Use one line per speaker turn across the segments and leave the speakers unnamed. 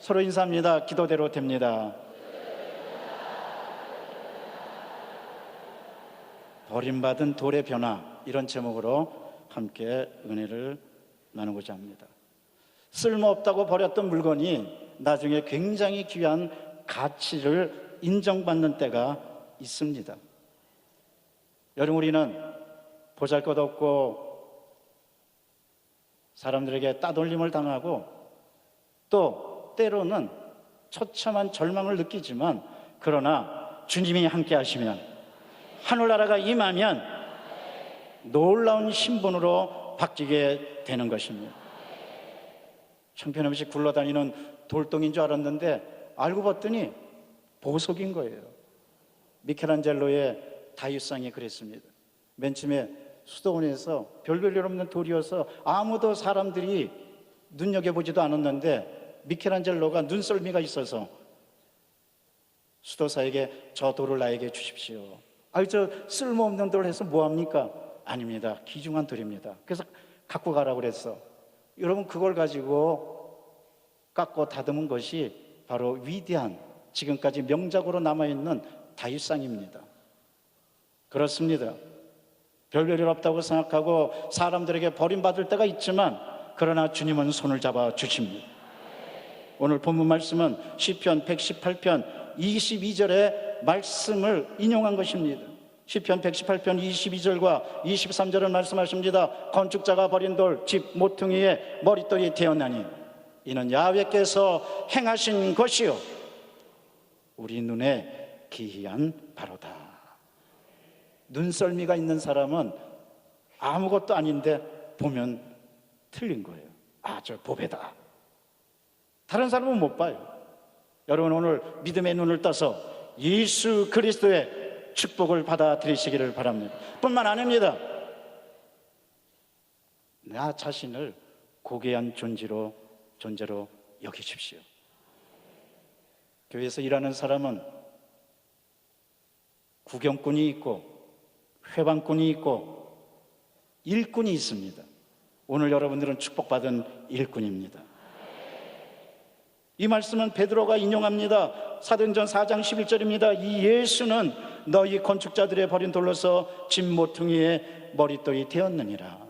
서로 인사합니다. 기도대로 됩니다. 버림받은 돌의 변화, 이런 제목으로 함께 은혜를 나누고자 합니다. 쓸모없다고 버렸던 물건이 나중에 굉장히 귀한 가치를 인정받는 때가 있습니다. 여러분, 우리는 보잘것없고 사람들에게 따돌림을 당하고 또 때로는 처참한 절망을 느끼지만, 그러나 주님이 함께 하시면, 하늘나라가 임하면 놀라운 신분으로 바뀌게 되는 것입니다. 형편없이 굴러다니는 돌덩이인 줄 알았는데 알고 봤더니 보석인 거예요. 미켈란젤로의 다윗상이 그랬습니다. 맨 처음에 수도원에서 별볼일 없는 돌이어서 아무도 사람들이 눈여겨보지도 않았는데 미켈란젤로가 눈썰미가 있어서 수도사에게 저 돌을 나에게 주십시오. 저 쓸모없는 돌을 해서 뭐합니까? 아닙니다. 귀중한 돌입니다. 그래서 갖고 가라고 그랬어. 여러분, 그걸 가지고 깎고 다듬은 것이 바로 위대한, 지금까지 명작으로 남아있는 다윗상입니다. 그렇습니다. 별별일 없다고 생각하고 사람들에게 버림받을 때가 있지만, 그러나 주님은 손을 잡아 주십니다. 오늘 본문 말씀은 시편 118편 22절의 말씀을 인용한 것입니다. 시편 118편 22절과 23절은 말씀하십니다. 건축자가 버린 돌, 집 모퉁이에 머릿돌이 되었나니 이는 야훼께서 행하신 것이요 우리 눈에 기이한 바로다. 눈썰미가 있는 사람은 아무것도 아닌데 보면 틀린 거예요. 저 보배다. 다른 사람은 못 봐요. 여러분, 오늘 믿음의 눈을 떠서 예수 그리스도의 축복을 받아들이시기를 바랍니다. 뿐만 아닙니다. 나 자신을 고귀한 존재로 여기십시오. 교회에서 일하는 사람은 구경꾼이 있고 회방꾼이 있고 일꾼이 있습니다. 오늘 여러분들은 축복받은 일꾼입니다. 이 말씀은 베드로가 인용합니다. 사도행전 4장 11절입니다. 이 예수는 너희 건축자들의 버린 돌로서 집 모퉁이의 머릿돌이 되었느니라.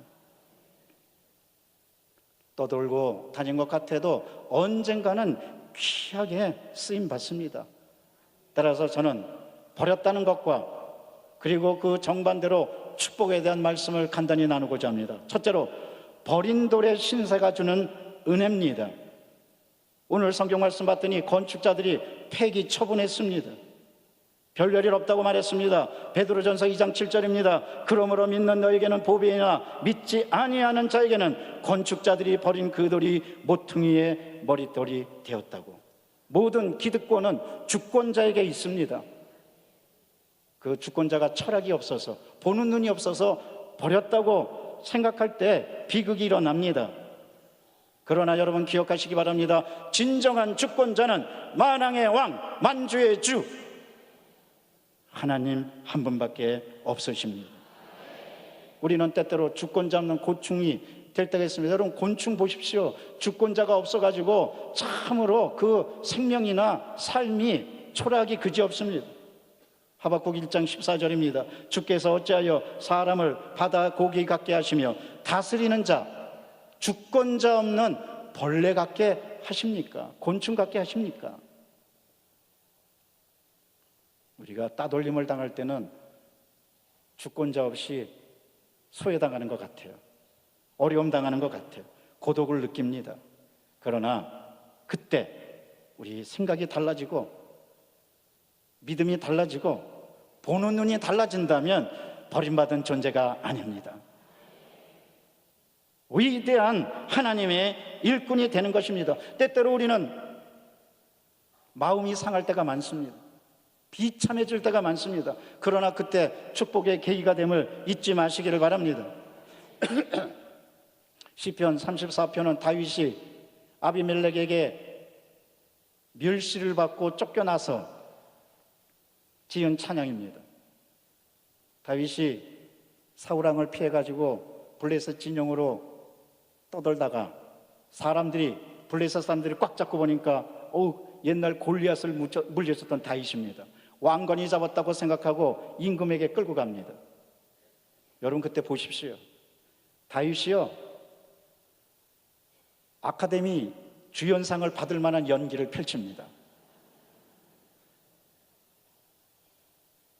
떠돌고 다닌 것 같아도 언젠가는 귀하게 쓰임받습니다. 따라서 저는 버렸다는 것과 그리고 그 정반대로 축복에 대한 말씀을 간단히 나누고자 합니다. 첫째로, 버린 돌의 신세가 주는 은혜입니다. 오늘 성경 말씀 봤더니 건축자들이 폐기 처분했습니다. 별별일 없다고 말했습니다. 베드로전서 2장 7절입니다. 그러므로 믿는 너에게는 보배이나 믿지 아니하는 자에게는 건축자들이 버린 그 돌이 모퉁이의 머릿돌이 되었다고. 모든 기득권은 주권자에게 있습니다. 그 주권자가 철학이 없어서, 보는 눈이 없어서 버렸다고 생각할 때 비극이 일어납니다. 그러나 여러분 기억하시기 바랍니다. 진정한 주권자는 만왕의 왕, 만주의 주 하나님 한 분밖에 없으십니다. 우리는 때때로 주권자 없는 고충이 될 때가 있습니다. 여러분, 곤충 보십시오. 주권자가 없어가지고 참으로 그 생명이나 삶이 초라하기 그지없습니다. 하박국 1장 14절입니다. 주께서 어찌하여 사람을 바다 고기 같게 하시며 다스리는 자, 주권자 없는 벌레 같게 하십니까? 곤충 같게 하십니까? 우리가 따돌림을 당할 때는 주권자 없이 소외당하는 것 같아요. 어려움 당하는 것 같아요. 고독을 느낍니다. 그러나 그때 우리 생각이 달라지고 믿음이 달라지고 보는 눈이 달라진다면 버림받은 존재가 아닙니다. 위대한 하나님의 일꾼이 되는 것입니다. 때때로 우리는 마음이 상할 때가 많습니다. 비참해질 때가 많습니다. 그러나 그때 축복의 계기가 됨을 잊지 마시기를 바랍니다. 시편 34편은 다윗이 아비멜렉에게 멸시를 받고 쫓겨나서 지은 찬양입니다. 다윗이 사울왕을 피해가지고 블레셋 진영으로 떠돌다가 사람들이 블레셋 사람들이 꽉 잡고 보니까 옛날 골리앗을 물렸었던 다윗입니다. 왕건이 잡았다고 생각하고 임금에게 끌고 갑니다. 여러분 그때 보십시오. 다윗이요, 아카데미 주연상을 받을 만한 연기를 펼칩니다.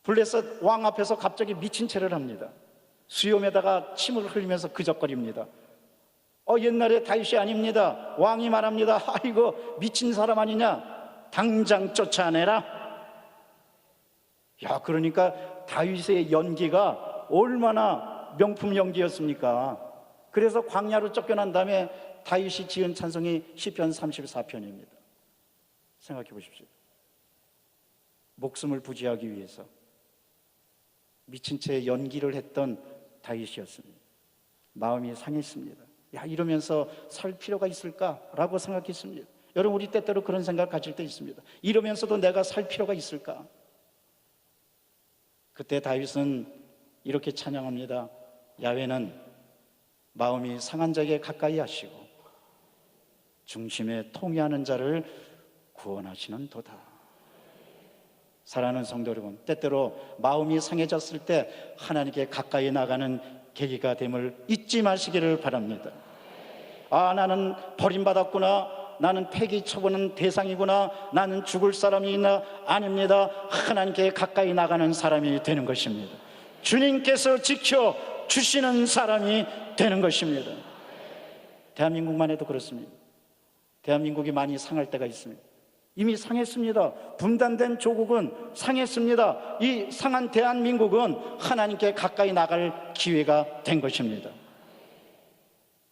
블레셋 왕 앞에서 갑자기 미친 체를 합니다. 수염에다가 침을 흘리면서 그적거립니다. 옛날에 다윗이 아닙니다. 왕이 말합니다. 이거 미친 사람 아니냐? 당장 쫓아내라. 야, 그러니까 다윗의 연기가 얼마나 명품 연기였습니까? 그래서 광야로 쫓겨난 다음에 다윗이 지은 찬송이 시편 34편입니다. 생각해 보십시오. 목숨을 부지하기 위해서 미친 채 연기를 했던 다윗이었습니다. 마음이 상했습니다. 야, 이러면서 살 필요가 있을까라고 생각했습니다. 여러분, 우리 때때로 그런 생각 가질 때 있습니다. 이러면서도 내가 살 필요가 있을까? 그때 다윗은 이렇게 찬양합니다. 야훼는 마음이 상한 자에게 가까이 하시고 중심에 통회하는 자를 구원하시는 도다. 사랑하는 성도 여러분, 때때로 마음이 상해졌을 때 하나님께 가까이 나가는 계기가 됨을 잊지 마시기를 바랍니다. 나는 버림받았구나, 나는 폐기 처분은 대상이구나, 나는 죽을 사람이나 아닙니다. 하나님께 가까이 나가는 사람이 되는 것입니다. 주님께서 지켜주시는 사람이 되는 것입니다. 대한민국만 해도 그렇습니다. 대한민국이 많이 상할 때가 있습니다. 이미 상했습니다. 분단된 조국은 상했습니다. 이 상한 대한민국은 하나님께 가까이 나갈 기회가 된 것입니다.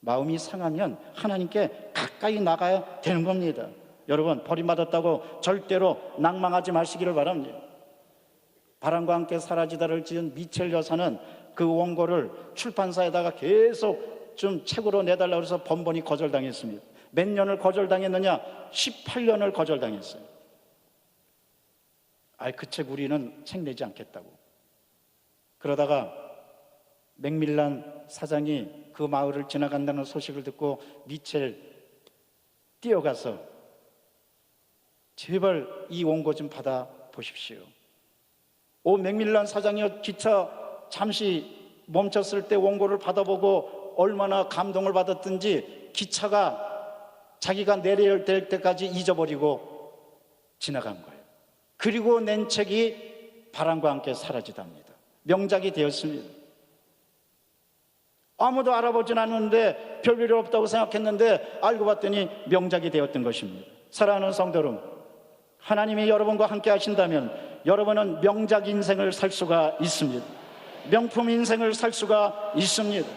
마음이 상하면 하나님께 가까이 나가야 되는 겁니다. 여러분, 버림받았다고 절대로 낭망하지 마시기를 바랍니다. 바람과 함께 사라지다를 지은 미첼 여사는 그 원고를 출판사에다가 계속 좀 책으로 내달라고 해서 번번이 거절당했습니다. 몇 년을 거절당했느냐? 18년을 거절당했어요. 그 책 우리는 책 내지 않겠다고. 그러다가 맥밀란 사장이 그 마을을 지나간다는 소식을 듣고 미첼 뛰어가서 제발 이 원고 좀 받아 보십시오. 맥밀란 사장이 기차 잠시 멈췄을 때 원고를 받아보고 얼마나 감동을 받았든지 기차가 자기가 내려야 될 때까지 잊어버리고 지나간 거예요. 그리고 낸 책이 바람과 함께 사라지답니다. 명작이 되었습니다. 아무도 알아보진 않는데 별일이 없다고 생각했는데 알고 봤더니 명작이 되었던 것입니다. 사랑하는 성도 여러분, 하나님이 여러분과 함께 하신다면 여러분은 명작 인생을 살 수가 있습니다. 명품 인생을 살 수가 있습니다.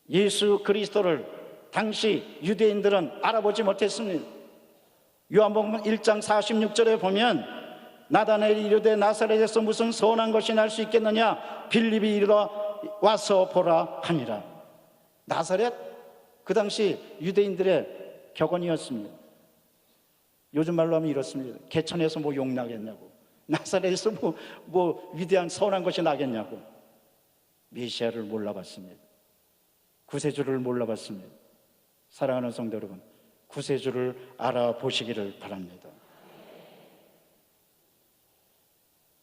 예수 그리스도를 당시 유대인들은 알아보지 못했습니다. 요한복음 1장 46절에 보면 나다나엘이 이르되 나사렛에서 무슨 선한 것이 날 수 있겠느냐? 빌립이 이르러 와서 보라 하니라. 나사렛, 그 당시 유대인들의 격언이었습니다. 요즘 말로 하면 이렇습니다. 개천에서 뭐 욕 나겠냐고, 나사렛에서 뭐 위대한 선한 것이 나겠냐고. 메시아를 몰라봤습니다. 구세주를 몰라봤습니다. 사랑하는 성도 여러분, 구세주를 알아보시기를 바랍니다.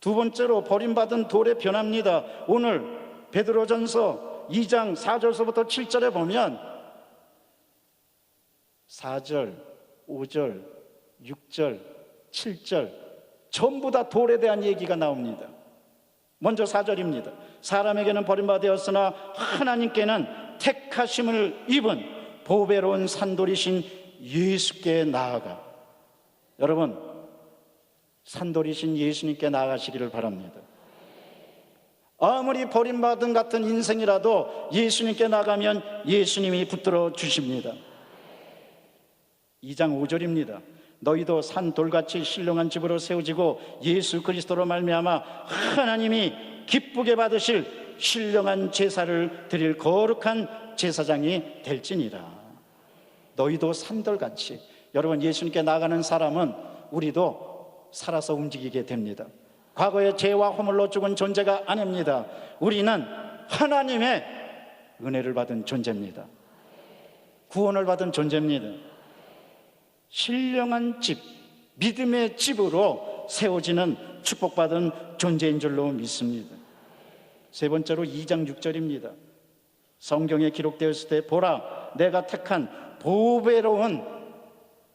두 번째로 버림받은 돌의 변화입니다. 오늘 베드로전서 2장 4절서부터 7절에 보면 4절, 5절, 6절, 7절 전부 다 돌에 대한 얘기가 나옵니다. 먼저 4절입니다. 사람에게는 버림받았으나 하나님께는 택하심을 입은 보배로운 산돌이신 예수께 나아가. 여러분, 산돌이신 예수님께 나아가시기를 바랍니다. 아무리 버림받은 같은 인생이라도 예수님께 나가면 예수님이 붙들어 주십니다. 2장 5절입니다. 너희도 산돌같이 신령한 집으로 세워지고 예수 그리스도로 말미암아 하나님이 기쁘게 받으실 신령한 제사를 드릴 거룩한 제사장이 될지니라. 너희도 산돌같이. 여러분, 예수님께 나가는 사람은 우리도 살아서 움직이게 됩니다. 과거의 죄와 허물로 죽은 존재가 아닙니다. 우리는 하나님의 은혜를 받은 존재입니다. 구원을 받은 존재입니다. 신령한 집, 믿음의 집으로 세워지는 축복받은 존재인 줄로 믿습니다. 세 번째로 2장 6절입니다. 성경에 기록되어 있을 때 보라 내가 택한 보배로운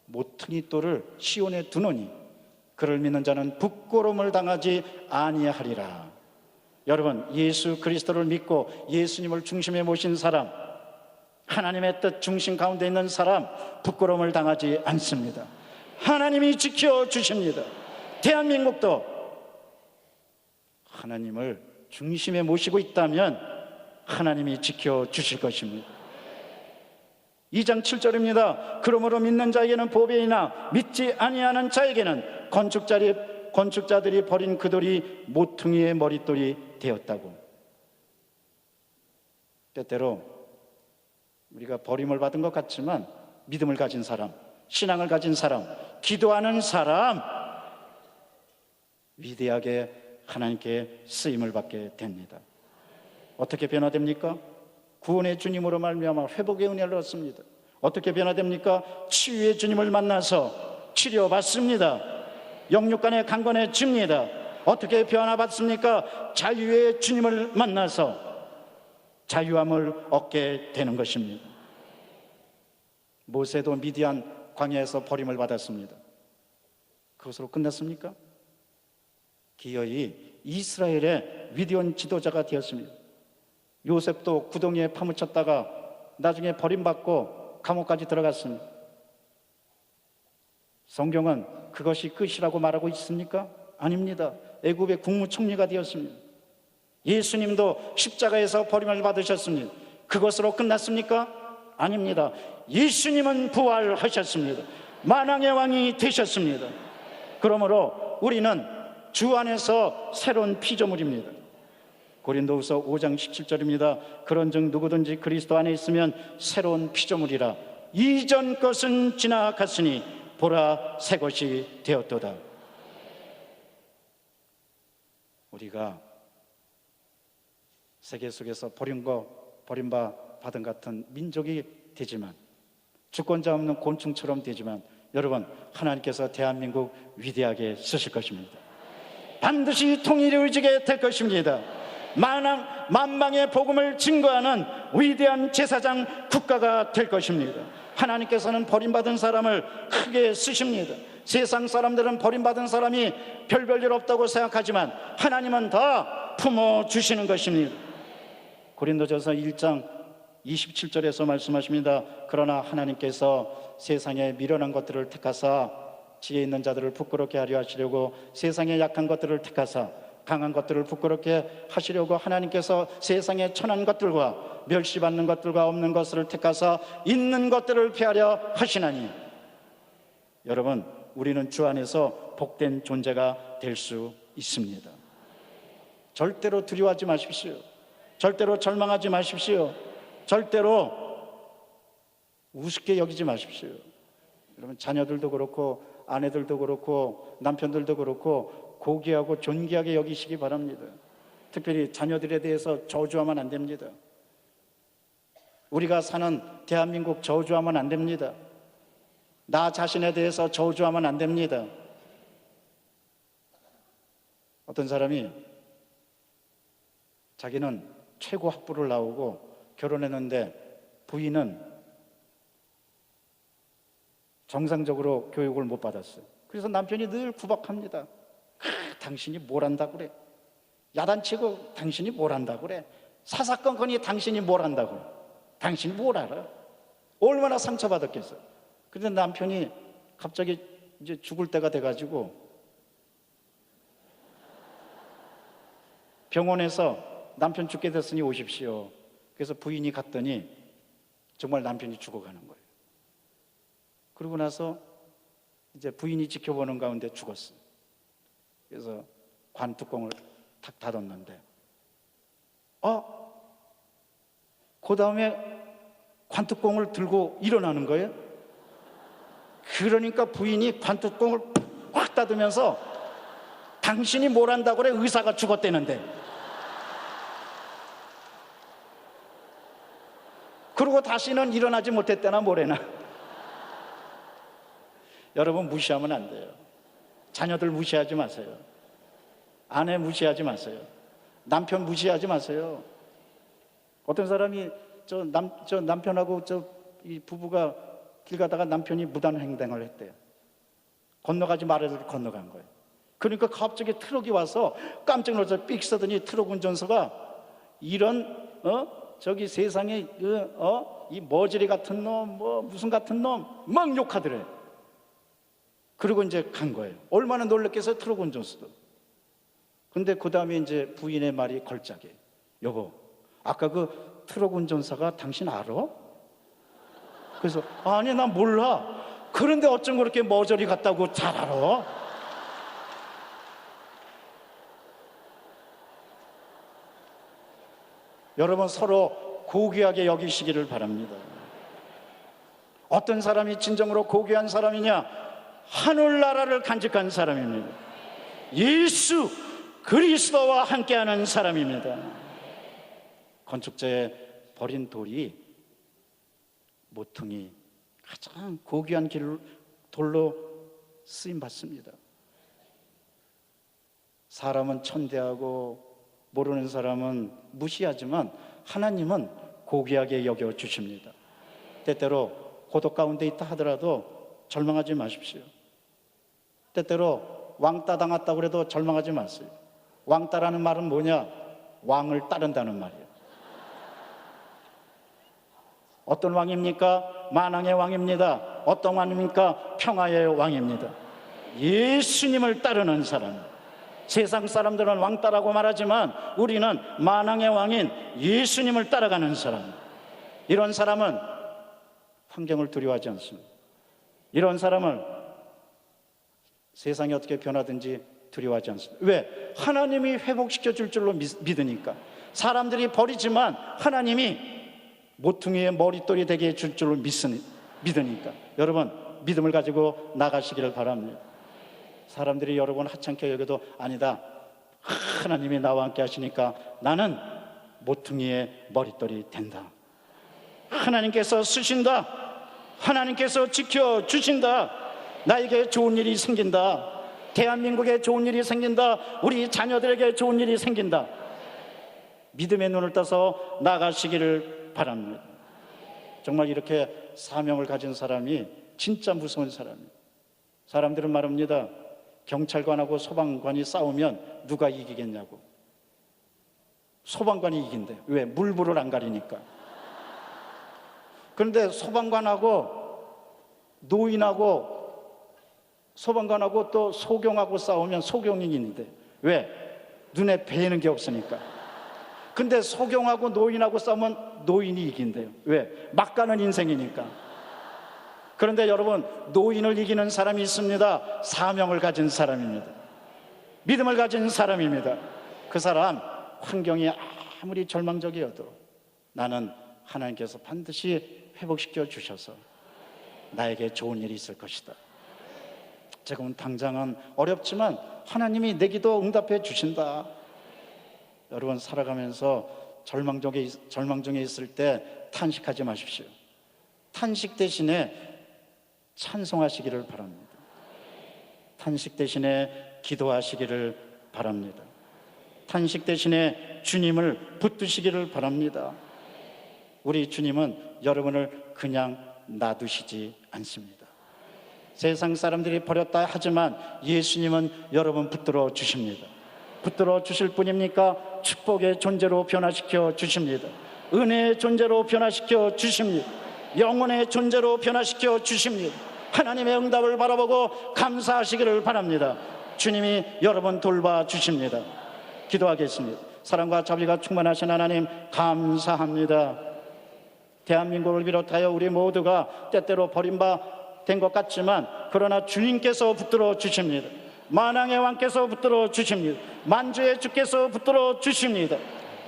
모퉁이 돌을 시온에 두노니 그를 믿는 자는 부끄러움을 당하지 아니하리라. 여러분, 예수 그리스도를 믿고 예수님을 중심에 모신 사람, 하나님의 뜻 중심 가운데 있는 사람, 부끄러움을 당하지 않습니다. 하나님이 지켜주십니다. 대한민국도 하나님을 중심에 모시고 있다면 하나님이 지켜주실 것입니다. 2장 7절입니다. 그러므로 믿는 자에게는 보배이나 믿지 아니하는 자에게는 건축자들이 버린 그 돌이 모퉁이의 머릿돌이 되었다고. 때때로 우리가 버림을 받은 것 같지만 믿음을 가진 사람, 신앙을 가진 사람, 기도하는 사람, 위대하게 하나님께 쓰임을 받게 됩니다. 어떻게 변화됩니까? 구원의 주님으로 말미암아 회복의 은혜를 얻습니다. 어떻게 변화됩니까? 치유의 주님을 만나서 치료받습니다. 영육간의 강건해집니다. 어떻게 변화받습니까? 자유의 주님을 만나서 자유함을 얻게 되는 것입니다. 모세도 미디안 광야에서 버림을 받았습니다. 그것으로 끝났습니까? 기어이 이스라엘의 위대한 지도자가 되었습니다. 요셉도 구덩이에 파묻혔다가 나중에 버림받고 감옥까지 들어갔습니다. 성경은 그것이 끝이라고 말하고 있습니까? 아닙니다. 애굽의 국무총리가 되었습니다. 예수님도 십자가에서 버림을 받으셨습니다. 그것으로 끝났습니까? 아닙니다. 예수님은 부활하셨습니다. 만왕의 왕이 되셨습니다. 그러므로 우리는 주 안에서 새로운 피조물입니다. 고린도후서 5장 17절입니다. 그런즉 누구든지 그리스도 안에 있으면 새로운 피조물이라. 이전 것은 지나갔으니 보라 새 것이 되었도다. 우리가 세계 속에서 버림바 받은 같은 민족이 되지만, 주권자 없는 곤충처럼 되지만, 여러분, 하나님께서 대한민국 위대하게 쓰실 것입니다. 반드시 통일이 이루어지게 될 것입니다. 만방의 복음을 증거하는 위대한 제사장 국가가 될 것입니다. 하나님께서는 버림받은 사람을 크게 쓰십니다. 세상 사람들은 버림받은 사람이 별별 없다고 생각하지만 하나님은 다 품어주시는 것입니다. 고린도전서 1장 27절에서 말씀하십니다. 그러나 하나님께서 세상에 미련한 것들을 택하사 지혜 있는 자들을 부끄럽게 하려 하시려고 세상의 약한 것들을 택하사 강한 것들을 부끄럽게 하시려고 하나님께서 세상의 천한 것들과 멸시받는 것들과 없는 것을 택하사 있는 것들을 피하려 하시나니. 여러분, 우리는 주 안에서 복된 존재가 될 수 있습니다. 절대로 두려워하지 마십시오. 절대로 절망하지 마십시오. 절대로 우습게 여기지 마십시오. 여러분, 자녀들도 그렇고 아내들도 그렇고 남편들도 그렇고 고귀하고 존귀하게 여기시기 바랍니다. 특별히 자녀들에 대해서 저주하면 안 됩니다. 우리가 사는 대한민국 저주하면 안 됩니다. 나 자신에 대해서 저주하면 안 됩니다. 어떤 사람이 자기는 최고 학부를 나오고 결혼했는데 부인은 정상적으로 교육을 못 받았어요. 그래서 남편이 늘 구박합니다. 당신이 뭘 안다고 그래? 야단치고 당신이 뭘 안다고 그래? 사사건건이 당신이 뭘 안다고 그래? 당신이 뭘 알아? 얼마나 상처받았겠어요. 그런데 남편이 갑자기 이제 죽을 때가 돼가지고 병원에서 남편 죽게 됐으니 오십시오. 그래서 부인이 갔더니 정말 남편이 죽어가는 거예요. 그러고 나서 이제 부인이 지켜보는 가운데 죽었어요. 그래서 관뚜껑을 탁 닫았는데 그 다음에 관뚜껑을 들고 일어나는 거예요. 그러니까 부인이 관뚜껑을 꽉 닫으면서 당신이 뭘 한다고 그래? 의사가 죽었대는데. 그리고 다시는 일어나지 못했대나 뭐래나. 여러분, 무시하면 안 돼요. 자녀들 무시하지 마세요. 아내 무시하지 마세요. 남편 무시하지 마세요. 어떤 사람이 저 남편하고 이 부부가 길 가다가 남편이 무단 횡단을 했대요. 건너가지 말아야 건너간 거예요. 그러니까 갑자기 트럭이 와서 깜짝 놀라서 삑 서더니 트럭 운전사가 이런 저기 세상에 이 머저리 같은 놈, 뭐 무슨 같은 놈 막 욕하더래. 그리고 이제 간 거예요. 얼마나 놀랐겠어요, 트럭 운전수도. 근데 그 다음에 이제 부인의 말이 걸작이에요. 여보, 아까 그 트럭 운전사가 당신 알아? 그래서 아니, 난 몰라. 그런데 어쩜 그렇게 머저리 같다고 잘 알아? 여러분, 서로 고귀하게 여기시기를 바랍니다. 어떤 사람이 진정으로 고귀한 사람이냐? 하늘나라를 간직한 사람입니다. 예수 그리스도와 함께하는 사람입니다. 건축자의 버린 돌이 모퉁이, 가장 고귀한 돌로 쓰임받습니다. 사람은 천대하고 모르는 사람은 무시하지만 하나님은 고귀하게 여겨주십니다. 때때로 고독 가운데 있다 하더라도 절망하지 마십시오. 때때로 왕따 당했다고 해도 절망하지 마세요. 왕따라는 말은 뭐냐? 왕을 따른다는 말이에요. 어떤 왕입니까? 만왕의 왕입니다. 어떤 왕입니까? 평화의 왕입니다. 예수님을 따르는 사람. 세상 사람들은 왕따라고 말하지만 우리는 만왕의 왕인 예수님을 따라가는 사람. 이런 사람은 환경을 두려워하지 않습니다. 이런 사람을 세상이 어떻게 변하든지 두려워하지 않습니다. 왜? 하나님이 회복시켜 줄 줄로 믿으니까. 사람들이 버리지만 하나님이 모퉁이의 머릿돌이 되게 해줄 줄로 믿으니까. 여러분, 믿음을 가지고 나가시기를 바랍니다. 사람들이 여러분 하찮게 여겨도 아니다, 하나님이 나와 함께 하시니까 나는 모퉁이의 머릿돌이 된다. 하나님께서 쓰신다. 하나님께서 지켜주신다. 나에게 좋은 일이 생긴다. 대한민국에 좋은 일이 생긴다. 우리 자녀들에게 좋은 일이 생긴다. 믿음의 눈을 떠서 나가시기를 바랍니다. 정말 이렇게 사명을 가진 사람이 진짜 무서운 사람이에요. 사람들은 말합니다. 경찰관하고 소방관이 싸우면 누가 이기겠냐고. 소방관이 이긴대요. 왜? 물불을 안 가리니까. 그런데 소방관하고 노인하고 소방관하고 또 소경하고 싸우면 소경이 이기는데. 왜? 눈에 뵈는 게 없으니까. 근데 소경하고 노인하고 싸우면 노인이 이긴대요. 왜? 막 가는 인생이니까. 그런데 여러분, 노인을 이기는 사람이 있습니다. 사명을 가진 사람입니다. 믿음을 가진 사람입니다. 그 사람 환경이 아무리 절망적이어도 나는 하나님께서 반드시 회복시켜 주셔서 나에게 좋은 일이 있을 것이다. 지금 당장은 어렵지만 하나님이 내 기도 응답해 주신다. 여러분, 살아가면서 절망 중에 있을 때 탄식하지 마십시오. 탄식 대신에 찬송하시기를 바랍니다. 탄식 대신에 기도하시기를 바랍니다. 탄식 대신에 주님을 붙드시기를 바랍니다. 우리 주님은 여러분을 그냥 놔두시지 않습니다. 세상 사람들이 버렸다 하지만 예수님은 여러분 붙들어 주십니다. 붙들어 주실 뿐입니까? 축복의 존재로 변화시켜 주십니다. 은혜의 존재로 변화시켜 주십니다. 영혼의 존재로 변화시켜 주십니다. 하나님의 응답을 바라보고 감사하시기를 바랍니다. 주님이 여러분 돌봐 주십니다. 기도하겠습니다. 사랑과 자비가 충만하신 하나님, 감사합니다. 대한민국을 비롯하여 우리 모두가 때때로 버림받은 것 같지만 그러나 주님께서 붙들어 주십니다. 만왕의 왕께서 붙들어 주십니다. 만주의 주께서 붙들어 주십니다.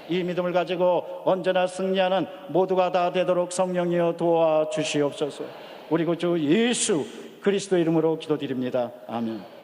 이 믿음을 가지고 언제나 승리하는 모두가 다 되도록 성령이여 도와주시옵소서. 우리 구주 예수 그리스도 이름으로 기도드립니다. 아멘.